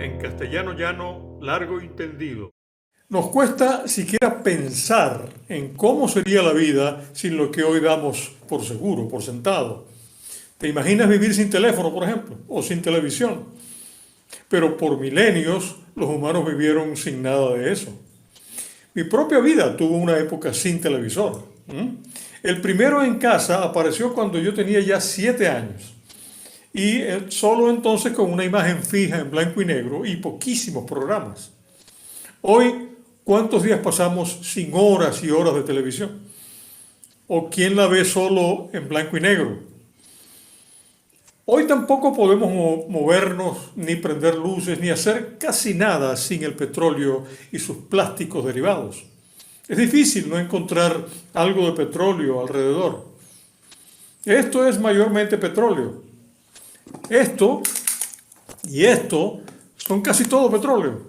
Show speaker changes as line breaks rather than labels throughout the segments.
en castellano llano, largo y tendido.
Nos cuesta siquiera pensar en cómo sería la vida sin lo que hoy damos por seguro, por sentado. ¿Te imaginas vivir sin teléfono, por ejemplo, o sin televisión? Pero por milenios los humanos vivieron sin nada de eso. Mi propia vida tuvo una época sin televisor. El primero en casa apareció cuando yo tenía ya 7 años. Y solo entonces con una imagen fija en blanco y negro y poquísimos programas. Hoy, ¿cuántos días pasamos sin horas y horas de televisión? ¿O quién la ve solo en blanco y negro? Hoy tampoco podemos movernos, ni prender luces, ni hacer casi nada sin el petróleo y sus plásticos derivados. Es difícil no encontrar algo de petróleo alrededor. Esto es mayormente petróleo. Esto y esto son casi todo petróleo.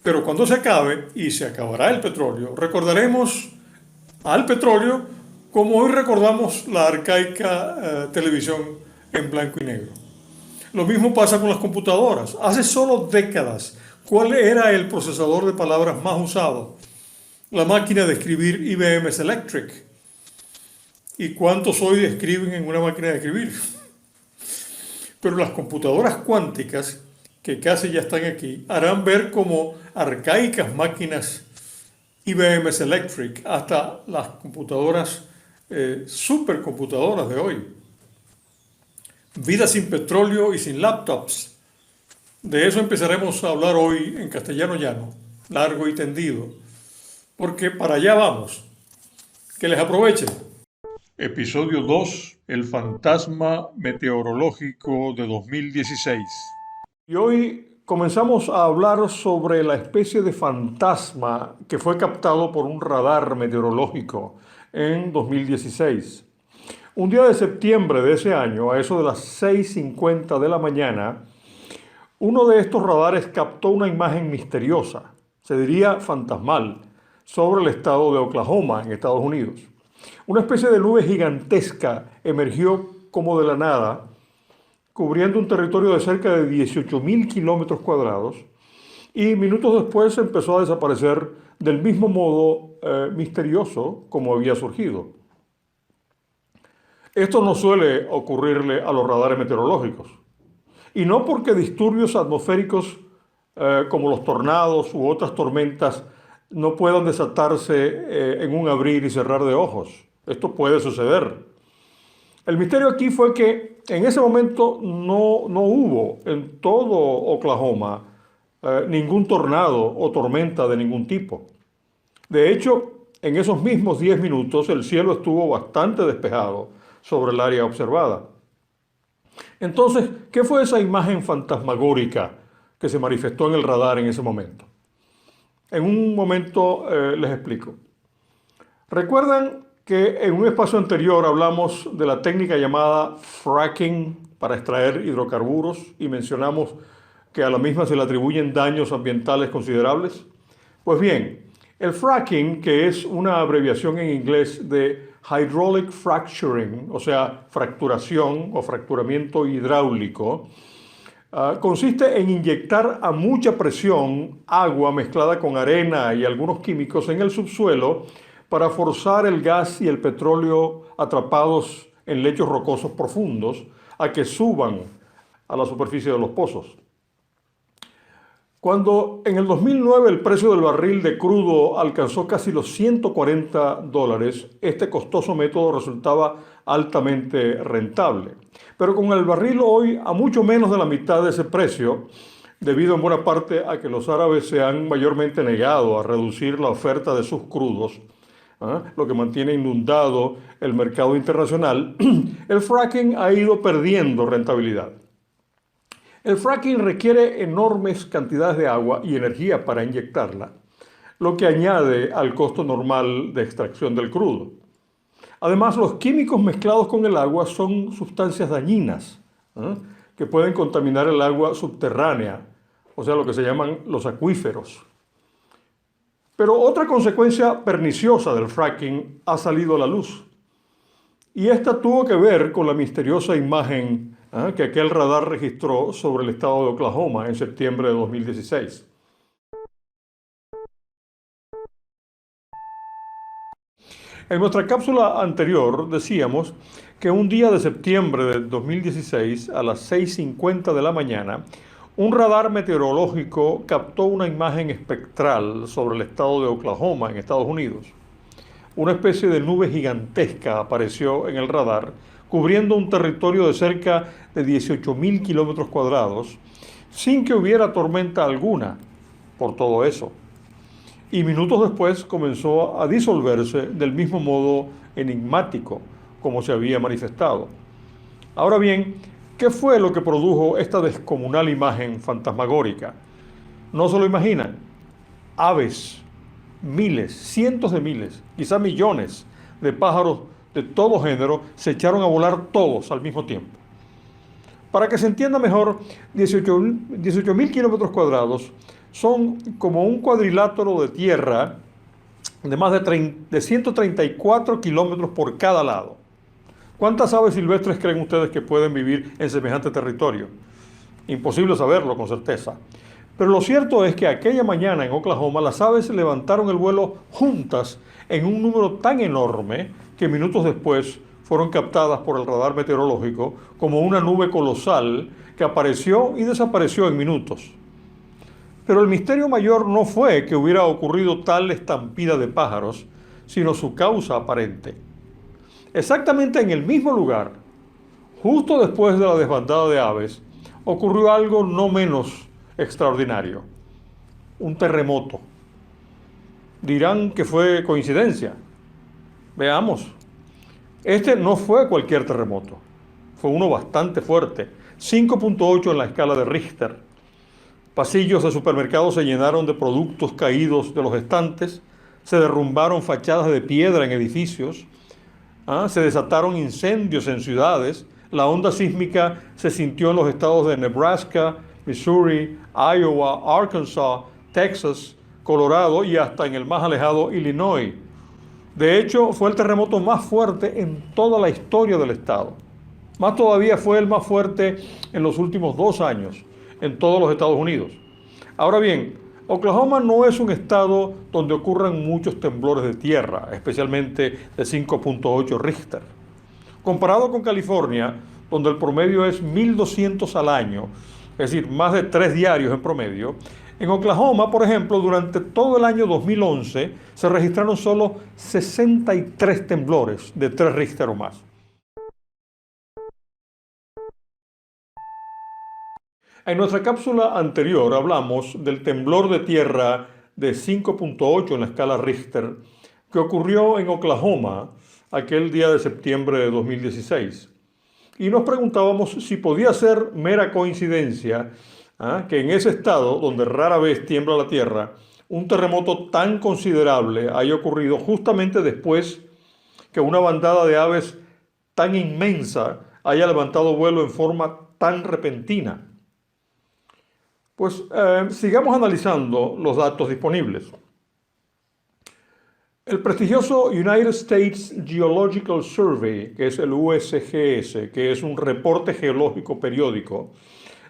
Pero cuando se acabe, y se acabará el petróleo, recordaremos al petróleo como hoy recordamos la arcaica televisión en blanco y negro. Lo mismo pasa con las computadoras. Hace solo décadas, ¿cuál era el procesador de palabras más usado? La máquina de escribir IBM Selectric. ¿Y cuántos hoy escriben en una máquina de escribir? Pero las computadoras cuánticas, que casi ya están aquí, harán ver como arcaicas máquinas IBM Selectric hasta las computadoras, supercomputadoras de hoy. Vida sin petróleo y sin laptops. De eso empezaremos a hablar hoy en castellano llano, largo y tendido, porque para allá vamos. Que les aproveche. Episodio 2, el fantasma meteorológico de 2016. Y hoy comenzamos a hablar sobre la especie de fantasma que fue captado por un radar meteorológico en 2016. Un día de septiembre de ese año, a eso de las 6:50 de la mañana, uno de estos radares captó una imagen misteriosa, se diría fantasmal, sobre el estado de Oklahoma, en Estados Unidos. Una especie de nube gigantesca emergió como de la nada, cubriendo un territorio de cerca de 18.000 kilómetros cuadrados, y minutos después empezó a desaparecer del mismo modo misterioso como había surgido. Esto no suele ocurrirle a los radares meteorológicos, y no porque disturbios atmosféricos como los tornados u otras tormentas no puedan desatarse en un abrir y cerrar de ojos. Esto puede suceder. El misterio aquí fue que en ese momento no hubo en todo Oklahoma ningún tornado o tormenta de ningún tipo. De hecho, en esos mismos 10 minutos el cielo estuvo bastante despejado sobre el área observada. Entonces, ¿qué fue esa imagen fantasmagórica que se manifestó en el radar en ese momento? En un momento les explico. ¿Recuerdan que en un espacio anterior hablamos de la técnica llamada fracking para extraer hidrocarburos y mencionamos que a la misma se le atribuyen daños ambientales considerables? Pues bien, el fracking, que es una abreviación en inglés de hydraulic fracturing, o sea, fracturación o fracturamiento hidráulico, consiste en inyectar a mucha presión agua mezclada con arena y algunos químicos en el subsuelo para forzar el gas y el petróleo atrapados en lechos rocosos profundos a que suban a la superficie de los pozos. Cuando en el 2009 el precio del barril de crudo alcanzó casi los $140, este costoso método resultaba altamente rentable. Pero con el barril hoy a mucho menos de la mitad de ese precio, debido en buena parte a que los árabes se han mayormente negado a reducir la oferta de sus crudos, lo que mantiene inundado el mercado internacional, el fracking ha ido perdiendo rentabilidad. El fracking requiere enormes cantidades de agua y energía para inyectarla, lo que añade al costo normal de extracción del crudo. Además, los químicos mezclados con el agua son sustancias dañinas, que pueden contaminar el agua subterránea, o sea, lo que se llaman los acuíferos. Pero otra consecuencia perniciosa del fracking ha salido a la luz. Y esta tuvo que ver con la misteriosa imagen que aquel radar registró sobre el estado de Oklahoma en septiembre de 2016. En nuestra cápsula anterior decíamos que un día de septiembre de 2016 a las 6:50 de la mañana, un radar meteorológico captó una imagen espectral sobre el estado de Oklahoma en Estados Unidos. Una especie de nube gigantesca apareció en el radar, cubriendo un territorio de cerca de 18.000 kilómetros cuadrados, sin que hubiera tormenta alguna por todo eso. Y minutos después comenzó a disolverse del mismo modo enigmático como se había manifestado. Ahora bien, ¿qué fue lo que produjo esta descomunal imagen fantasmagórica? No se lo imaginan. Aves, miles, cientos de miles, quizá millones de pájaros de todo género se echaron a volar todos al mismo tiempo. Para que se entienda mejor, 18.000 kilómetros cuadrados son como un cuadrilátero de tierra de más de 134 kilómetros por cada lado. ¿Cuántas aves silvestres creen ustedes que pueden vivir en semejante territorio? Imposible saberlo con certeza. Pero lo cierto es que aquella mañana en Oklahoma las aves levantaron el vuelo juntas en un número tan enorme que minutos después fueron captadas por el radar meteorológico como una nube colosal que apareció y desapareció en minutos. Pero el misterio mayor no fue que hubiera ocurrido tal estampida de pájaros, sino su causa aparente. Exactamente en el mismo lugar, justo después de la desbandada de aves, ocurrió algo no menos extraordinario: un terremoto. Dirán que fue coincidencia. Veamos. Este no fue cualquier terremoto, fue uno bastante fuerte, 5.8 en la escala de Richter. Pasillos de supermercados se llenaron de productos caídos de los estantes, se derrumbaron fachadas de piedra en edificios, se desataron incendios en ciudades, la onda sísmica se sintió en los estados de Nebraska, Missouri, Iowa, Arkansas, Texas, Colorado y hasta en el más alejado Illinois. De hecho, fue el terremoto más fuerte en toda la historia del estado. Más todavía, fue el más fuerte en los últimos 2 años en todos los Estados Unidos. Ahora bien, Oklahoma no es un estado donde ocurran muchos temblores de tierra, especialmente de 5.8 Richter. Comparado con California, donde el promedio es 1.200 al año, es decir, más de 3 diarios en promedio, en Oklahoma, por ejemplo, durante todo el año 2011 se registraron solo 63 temblores de 3 Richter o más. En nuestra cápsula anterior hablamos del temblor de tierra de 5.8 en la escala Richter que ocurrió en Oklahoma aquel día de septiembre de 2016. Y nos preguntábamos si podía ser mera coincidencia que en ese estado, donde rara vez tiembla la tierra, un terremoto tan considerable haya ocurrido justamente después que una bandada de aves tan inmensa haya levantado vuelo en forma tan repentina. Pues sigamos analizando los datos disponibles. El prestigioso United States Geological Survey, que es el USGS, que es un reporte geológico periódico,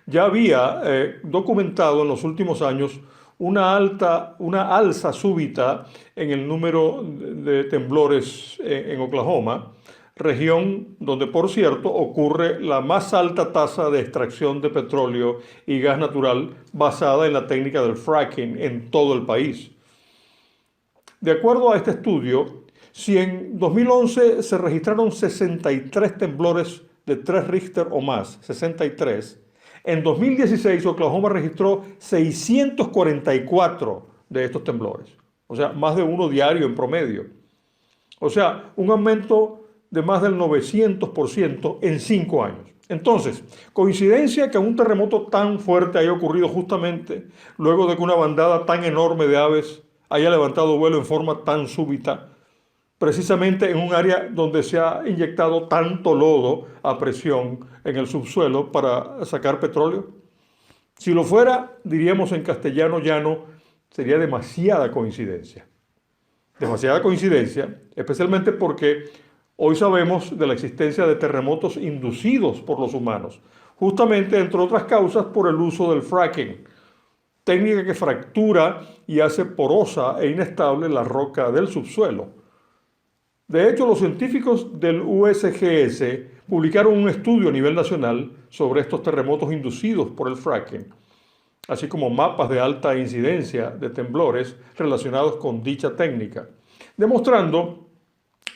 ya había documentado en los últimos años una alza súbita en el número de temblores en Oklahoma, región donde, por cierto, ocurre la más alta tasa de extracción de petróleo y gas natural basada en la técnica del fracking en todo el país. De acuerdo a este estudio, si en 2011 se registraron 63 temblores de 3 Richter o más, 63, en 2016 Oklahoma registró 644 de estos temblores, o sea, más de uno diario en promedio. O sea, un aumento de más del 900% en 5 años. Entonces, ¿coincidencia que un terremoto tan fuerte haya ocurrido justamente luego de que una bandada tan enorme de aves haya levantado vuelo en forma tan súbita, precisamente en un área donde se ha inyectado tanto lodo a presión en el subsuelo para sacar petróleo? Si lo fuera, diríamos en castellano llano, sería demasiada coincidencia. Demasiada coincidencia, especialmente porque hoy sabemos de la existencia de terremotos inducidos por los humanos, justamente, entre otras causas, por el uso del fracking, técnica que fractura y hace porosa e inestable la roca del subsuelo. De hecho, los científicos del USGS publicaron un estudio a nivel nacional sobre estos terremotos inducidos por el fracking, así como mapas de alta incidencia de temblores relacionados con dicha técnica, demostrando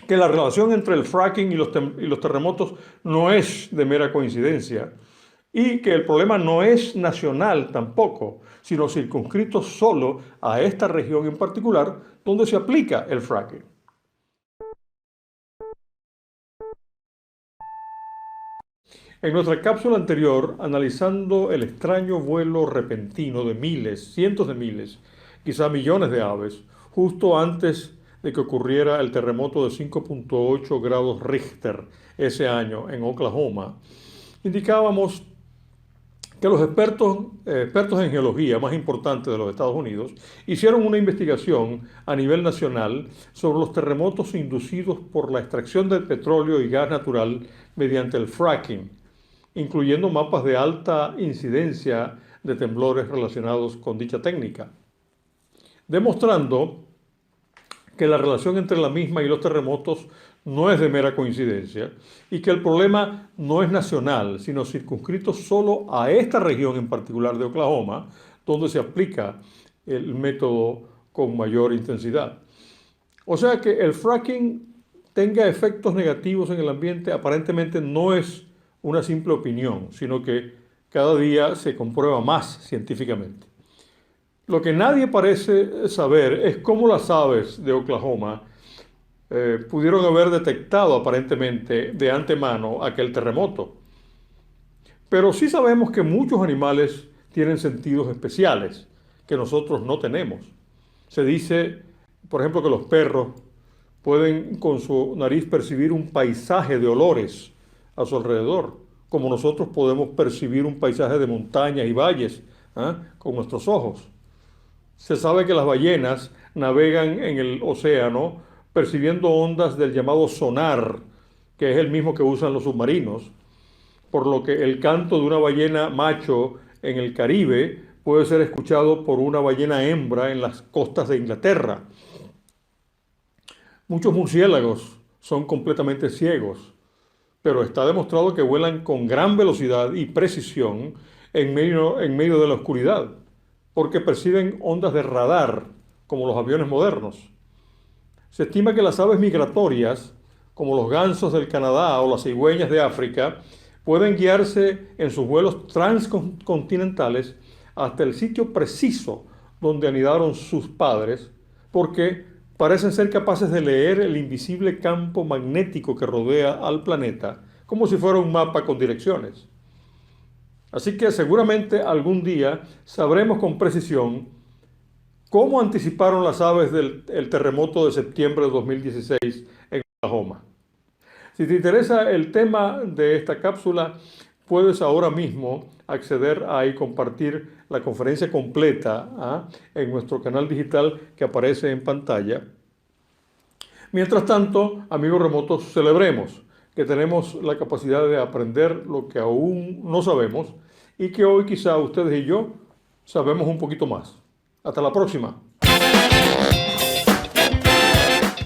que la relación entre el fracking y los terremotos no es de mera coincidencia y que el problema no es nacional tampoco, sino circunscrito solo a esta región en particular donde se aplica el fracking. En nuestra cápsula anterior, analizando el extraño vuelo repentino de miles, cientos de miles, quizá millones de aves, justo antes de que ocurriera el terremoto de 5.8 grados Richter ese año en Oklahoma, indicábamos que los expertos en geología más importantes de los Estados Unidos hicieron una investigación a nivel nacional sobre los terremotos inducidos por la extracción del petróleo y gas natural mediante el fracking, incluyendo mapas de alta incidencia de temblores relacionados con dicha técnica, demostrando que la relación entre la misma y los terremotos no es de mera coincidencia y que el problema no es nacional, sino circunscrito solo a esta región en particular de Oklahoma, donde se aplica el método con mayor intensidad. O sea que el fracking tenga efectos negativos en el ambiente aparentemente no es una simple opinión, sino que cada día se comprueba más científicamente. Lo que nadie parece saber es cómo las aves de Oklahoma pudieron haber detectado aparentemente de antemano aquel terremoto. Pero sí sabemos que muchos animales tienen sentidos especiales que nosotros no tenemos. Se dice, por ejemplo, que los perros pueden con su nariz percibir un paisaje de olores a su alrededor, como nosotros podemos percibir un paisaje de montañas y valles con nuestros ojos. Se sabe que las ballenas navegan en el océano percibiendo ondas del llamado sonar, que es el mismo que usan los submarinos, por lo que el canto de una ballena macho en el Caribe puede ser escuchado por una ballena hembra en las costas de Inglaterra. Muchos murciélagos son completamente ciegos, pero está demostrado que vuelan con gran velocidad y precisión en medio de la oscuridad, porque perciben ondas de radar, como los aviones modernos. Se estima que las aves migratorias, como los gansos del Canadá o las cigüeñas de África, pueden guiarse en sus vuelos transcontinentales hasta el sitio preciso donde anidaron sus padres, porque parecen ser capaces de leer el invisible campo magnético que rodea al planeta, como si fuera un mapa con direcciones. Así que seguramente algún día sabremos con precisión cómo anticiparon las aves del terremoto de septiembre de 2016 en Oklahoma. Si te interesa el tema de esta cápsula, puedes ahora mismo acceder a y compartir la conferencia completa en nuestro canal digital que aparece en pantalla. Mientras tanto, amigos remotos, celebremos que tenemos la capacidad de aprender lo que aún no sabemos y que hoy quizá ustedes y yo sabemos un poquito más. Hasta la próxima.